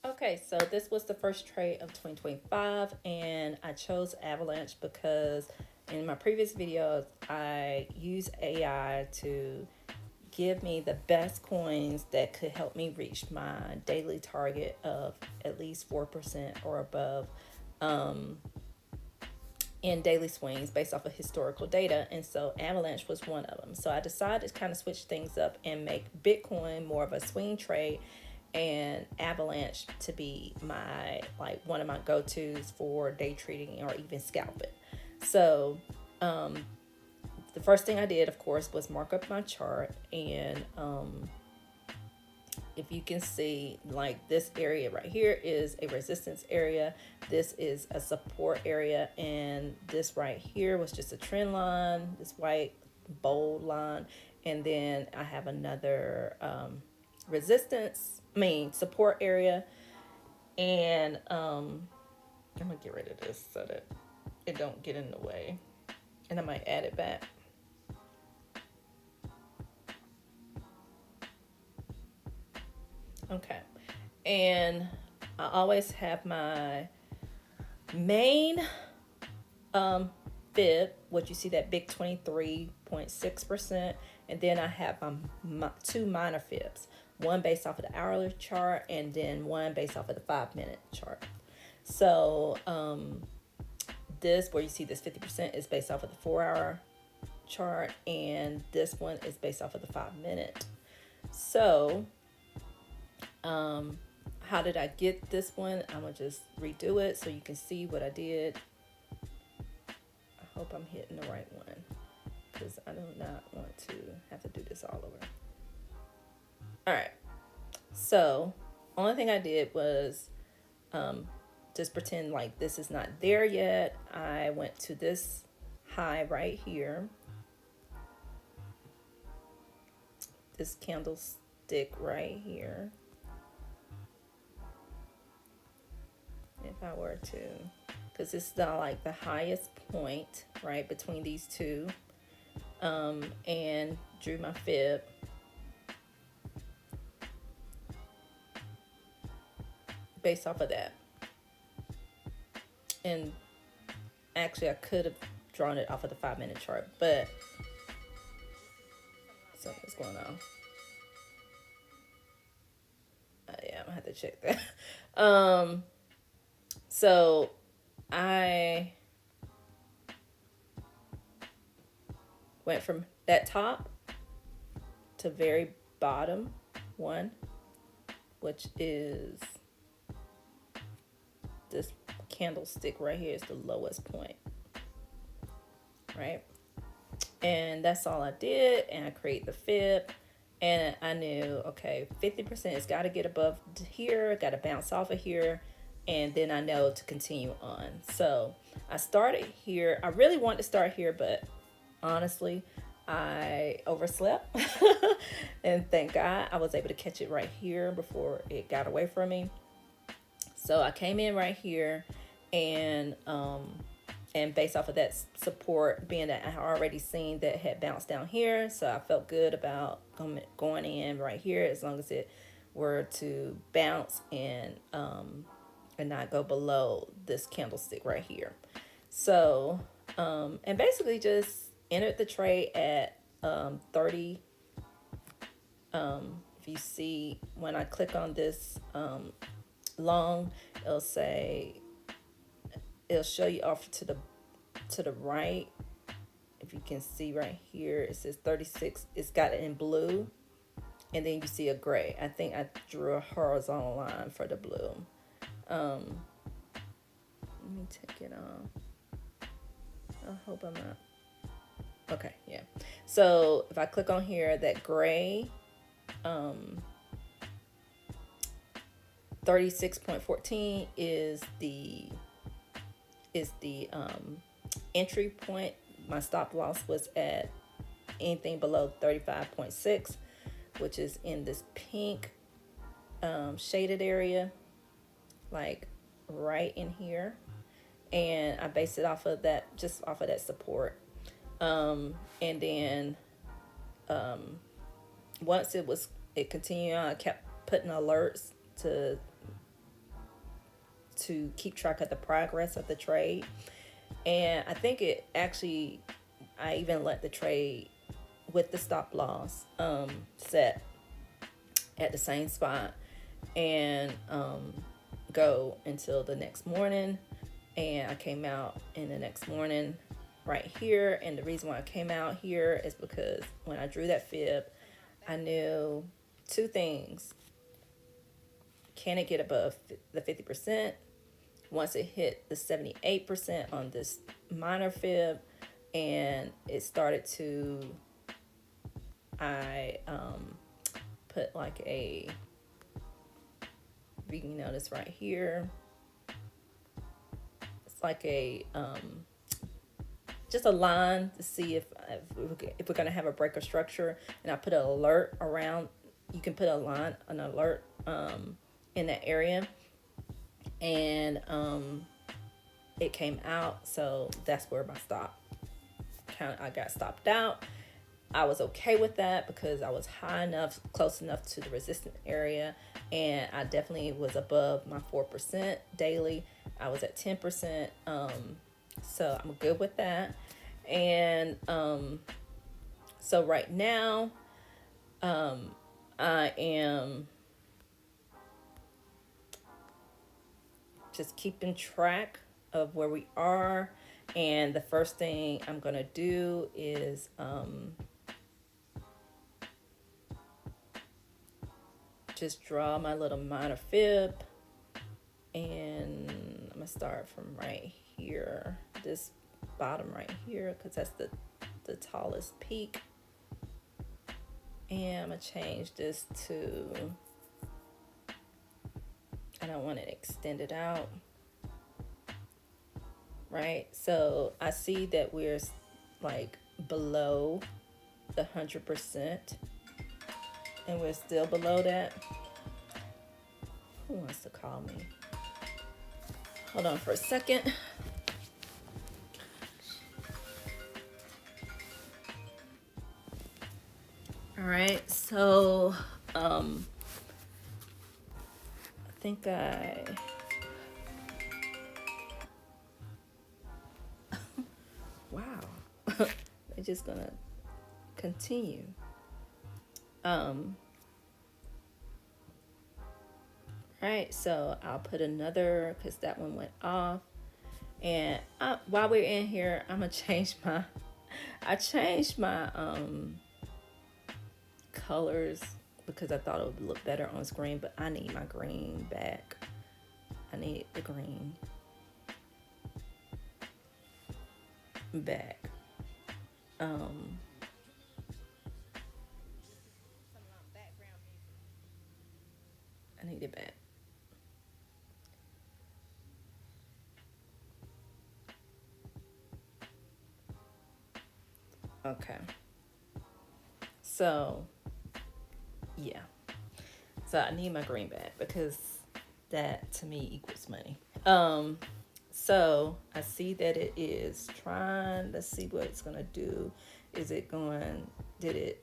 Okay, so this was the first trade of 2025, and I chose Avalanche because in my previous videos, I use AI to give me the best coins that could help me reach my daily target of at least 4% or above um, in daily swings based off of historical data. And so Avalanche was one of them. So I decided to kind of switch things up and make Bitcoin more of a swing trade and Avalanche to be my like one of my go-tos for day trading or even scalping. So the first thing I did, of course, was mark up my chart. And if you can see, like, this area right here is a resistance area, this is a support area, and this right here was just a trend line, this white bold line. And then I have another support area. And I'm gonna get rid of this so that it don't get in the way, and I might add it back. Okay. And I always have my main fib, what you see, that big 23.6%. And then I have my two minor fibs, one based off of the hourly chart and then one based off of the 5 minute chart. So this, where you see this 50%, is based off of the 4 hour chart, and this one is based off of the 5 minute. So how did I get this one? I'm gonna just redo it so you can see what I did. I hope I'm hitting the right one because I do not want to have to do this all over. All right. So only thing I did was just pretend like this is not there yet. I went to this high right here, this candlestick right here. If I were to, because it's not like the highest point right between these two, and drew my fib. Based off of that. And actually I could have drawn it off of the 5 minute chart, but something's going on. Yeah, I'm gonna have to check that. So I went from that top to very bottom one, which is this candlestick right here, is the lowest point, right? And that's all I did. And I create the fib, and I knew, okay, 50% has got to get above here, got to bounce off of here, and then I know to continue on. So I started here. I really wanted to start here, but honestly, I overslept. And thank God I was able to catch it right here before it got away from me. So I came in right here, and based off of that support, being that I had already seen that had bounced down here, so I felt good about going in right here, as long as it were to bounce and not go below this candlestick right here. So and basically just entered the trade at 30. If you see, when I click on this long, it'll show you off to the right. If you can see right here, it says 36. It's got it in blue, and then you see a gray. I think I drew a horizontal line for the blue. Let me take it off. I hope I'm not. Okay, yeah. So if I click on here, that gray 36.14 is the entry point. My stop loss was at anything below 35.6, which is in this pink shaded area, like right in here. And I based it off of that, just off of that support. And then once it continued on, I kept putting alerts to to keep track of the progress of the trade. And I think it actually, I even let the trade with the stop loss set at the same spot and go until the next morning. And I came out in the next morning right here. And the reason why I came out here is because when I drew that fib, I knew two things. Can it get above the 50%? Once it hit the 78% on this minor fib, and it started to, I put like a, you can notice right here, it's like a just a line to see if we're going to have a breaker structure. And I put an alert around. You can put an alert in that area, and it came out. So that's where my stop I got stopped out. I was okay with that because I was high enough, close enough to the resistance area, and I definitely was above my 4% daily. I was at 10%, so I'm good with that. And so right now, I am just keeping track of where we are. And the first thing I'm gonna do is just draw my little minor fib, and I'm gonna start from right here, this bottom right here, because that's the tallest peak. And I'm gonna change this to, I don't want it extended out, right? So I see that we're like below the 100%, and we're still below that. Who wants to call me? Hold on for a second. All right, so I think wow, they're just gonna continue. Right, so I'll put another, because that one went off. And while we're in here, I'm gonna change my, I changed my colors because I thought it would look better on screen, but I need my green back. I need the green back. I need it back. Okay. So, yeah. So I need my green back because that to me equals money. So I see that it is trying, let's see what it's gonna do. Is it going, did it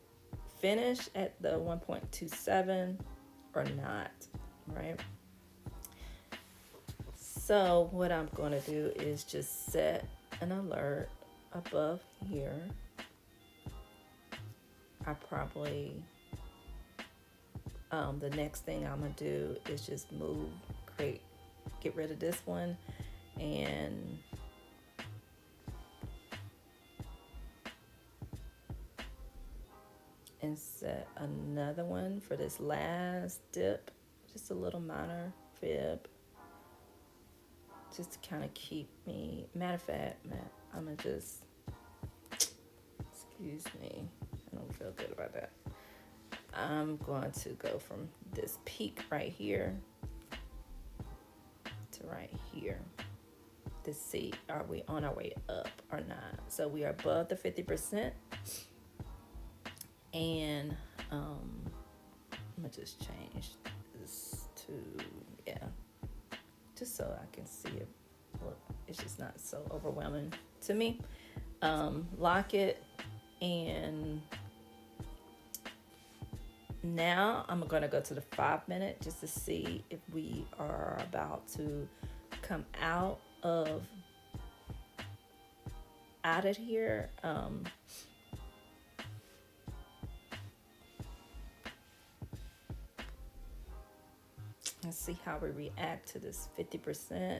finish at the 1.27 or not, right? So what I'm gonna do is just set an alert above here. I probably, the next thing I'm gonna do is just get rid of this one, and set another one for this last dip, just a little minor fib, just to kind of keep me, matter of fact, I'm gonna just, excuse me, I don't feel good about that. I'm going to go from this peak right here to right here to see, are we on our way up or not? So we are above the 50%. And I'm gonna just change this to, yeah, just so I can see it. Look, it's just not so overwhelming to me. Lock it, and now I'm gonna go to the 5 minute just to see if we are about to come out of here, let's see how we react to this 50%.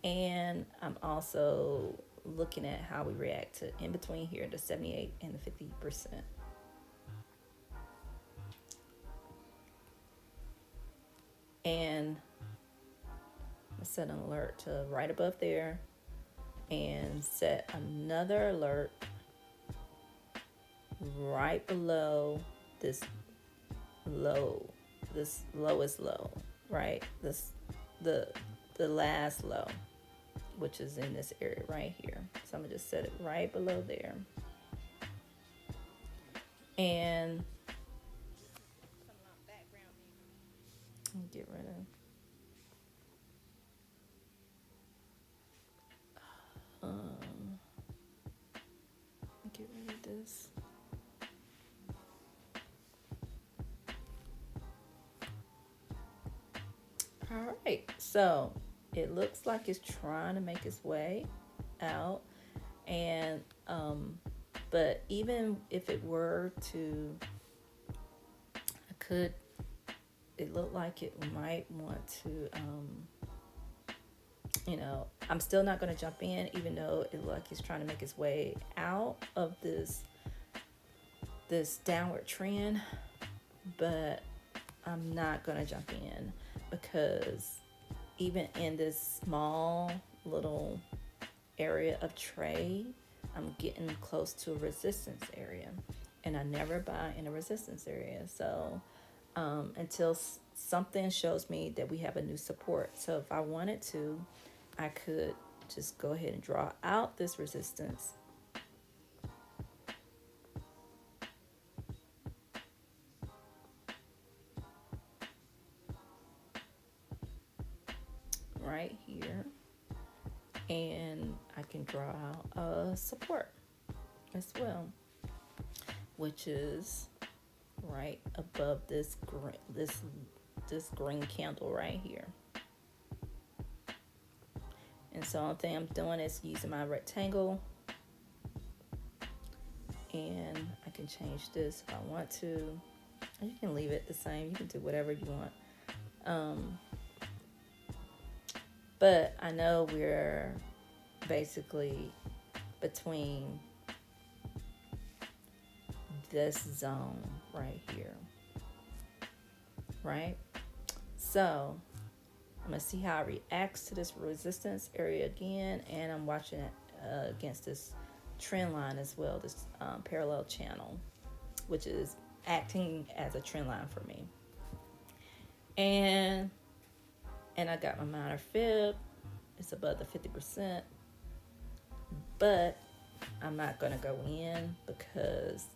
And I'm also looking at how we react to in between here, the 78 and the 50%. And I set an alert to right above there and set another alert right below this lowest low, right? The last low, which is in this area right here. So I'm gonna just set it right below there. And get rid of this. All right, so it looks like it's trying to make its way out, and but even if it were to, it looked like it might want to, I'm still not going to jump in, even though it looked like it's trying to make its way out of this downward trend, but I'm not going to jump in, because even in this small little area of trade, I'm getting close to a resistance area, and I never buy in a resistance area. So until something shows me that we have a new support. So if I wanted to, I could just go ahead and draw out this resistance. Right here. And I can draw out a support as well, which is right above this green candle right here. And so the only thing I'm doing is using my rectangle, and I can change this if I want to. You can leave it the same. You can do whatever you want. But I know we're basically between this zone right here, right? So I'm gonna see how it reacts to this resistance area again, and I'm watching it against this trend line as well, this parallel channel, which is acting as a trend line for me. And I got my minor fib. It's above the 50%, but I'm not gonna go in because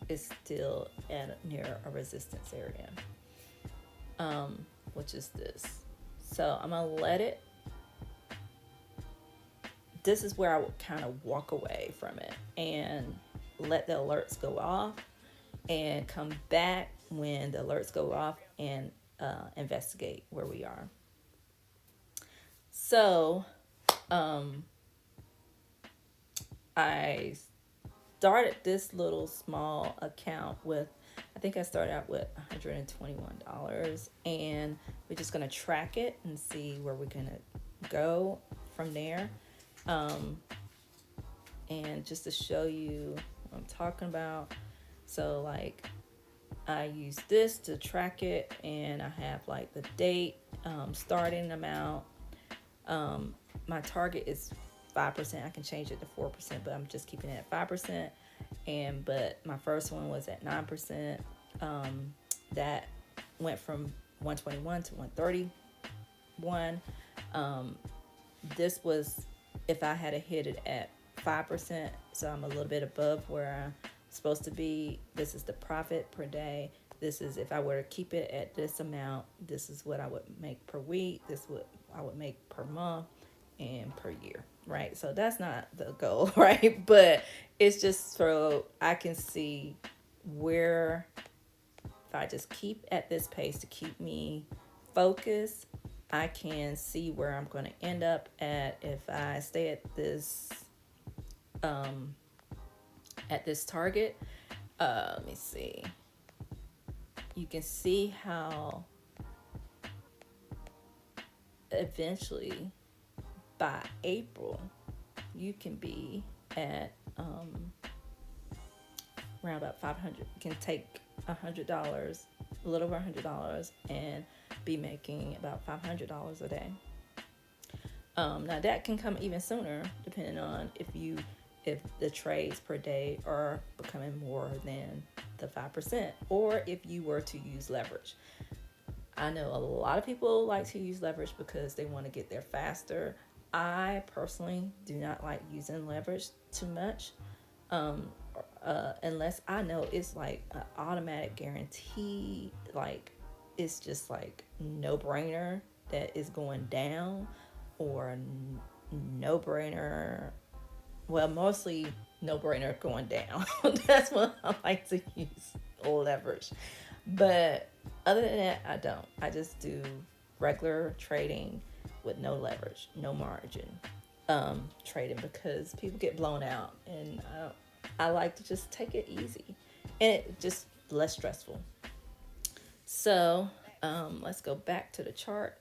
it's still near a resistance area, which is this. So I'm gonna let it. This is where I would kind of walk away from it and let the alerts go off, and come back when the alerts go off and investigate where we are. So I started this little small account with, I think I started out with $121, and we're just going to track it and see where we're going to go from there. And just to show you what I'm talking about, so like I use this to track it, and I have like the date, starting amount. My target is 5%. I can change it to 4%, but I'm just keeping it at 5%. But my first one was at 9%. That went from 121 to 131. This was if I had hit it at 5%, so I'm a little bit above where I'm supposed to be. This is the profit per day. This is if I were to keep it at this amount, this is what I would make per week. This is what I would make per month and per year, right? So that's not the goal, right? But it's just so I can see where, if I just keep at this pace to keep me focused, I can see where I'm going to end up at if I stay um, at this target. Let me see. You can see how eventually by April you can be at around about 500. You can take $100, a little over $100, and be making about $500 a day. Now that can come even sooner, depending on if the trades per day are becoming more than the 5%, or if you were to use leverage. I know a lot of people like to use leverage because they want to get there faster. I personally do not like using leverage too much, unless I know it's like an automatic guarantee, like it's just like no brainer that is going down, or no brainer. Well, mostly no brainer going down. That's when I like to use leverage. But other than that, I don't. I just do regular trading with no leverage, no margin trading, because people get blown out, and I like to just take it easy and it just less stressful. So let's go back to the chart,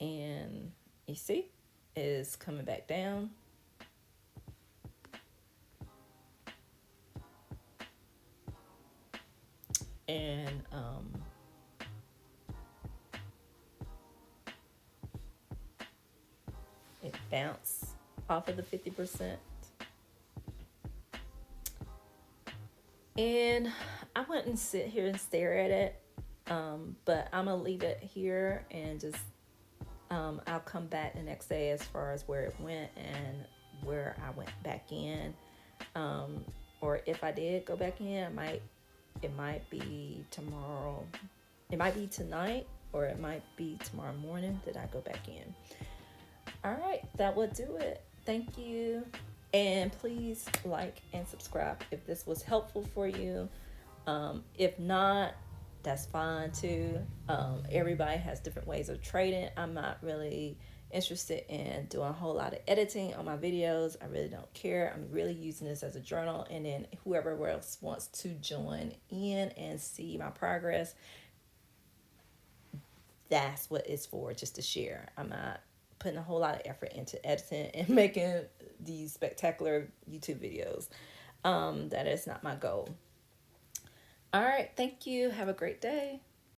and you see it is coming back down. And it bounced off of the 50%. And I wouldn't sit here and stare at it, but I'm going to leave it here and just I'll come back the next day as far as where it went and where I went back in. Or if I did go back in, it might be tomorrow. It might be tonight, or it might be tomorrow morning that I go back in. All right, that will do it. Thank you. And please like and subscribe if this was helpful for you. If not, that's fine too. Everybody has different ways of trading. I'm not really interested in doing a whole lot of editing on my videos. I really don't care. I'm really using this as a journal, and then whoever else wants to join in and see my progress, that's what it's for, just to share. I'm not putting a whole lot of effort into editing and making these spectacular YouTube videos. That is not my goal. All right, thank you. Have a great day.